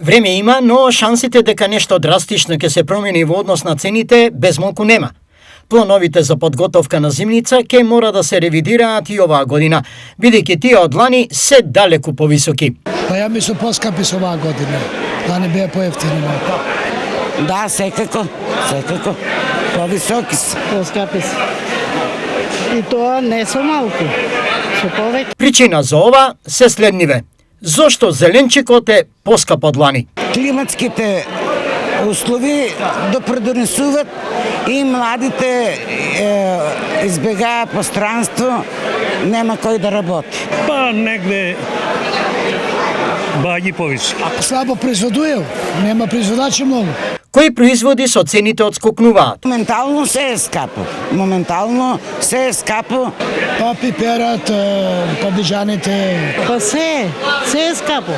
Време има, но шансите дека нешто драстично ќе се промени во однос на цените безмалку нема. Плановите за подготовка на зимница ќе мора да се ревидираат и оваа година, бидејќи тие од лани се далеку повисоки. Па ја мислам поскапи со оваа година, да не беа поевтини малку. Да, секако. Повисоки се. Поскапи се. И тоа не со малку, со повеќе. Причина за ова се следниве. Зошто зеленчикот е поскап од лани? Климатските услови допринесуваат и младите избегаат пространство, нема кој да работи. Па негде баги повише. Слабо производуел, нема производачи многу. Кои производи со цените отскокнуваат? Моментално се е скапо. Па пиперат, падиџаните. Па се е скапо.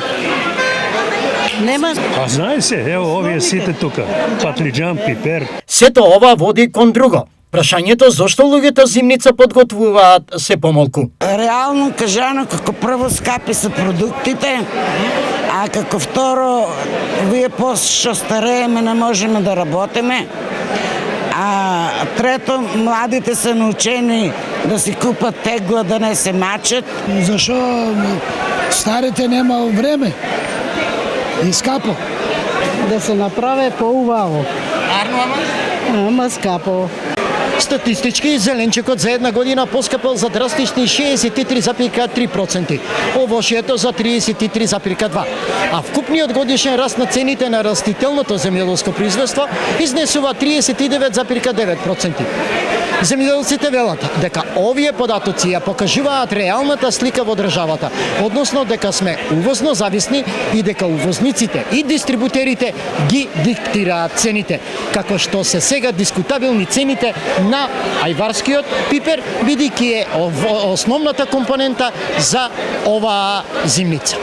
Нема. А знае се, ево овие сите тука, патлиџан, пипер. Сето ова води кон друго. Прашањето зошто луѓето зимница подготвуваат се помалку. Реално кажано, како прво скапи се продуктите, а како второ, вие после старееме не можеме да работиме, а трето, младите се научени да си купат тегла, да не се мачат. Зашо старите нема време и скапо. Да се направи поубаво. Ама скапо. Статистички зеленчикот за една година поскапал за драстични 63,3%, овошјето за 33,2%, а вкупниот годишен раст на цените на растителното земјоделско производство изнесува 39,9%. Земјоделците велат дека овие податоци ја покажуваат реалната слика во државата, односно дека сме увозно зависни и дека увозниците и дистрибутерите ги диктираат цените, како што се сега дискутабилни цените на ајварскиот пипер, бидејќи е основната компонента за оваа зимница.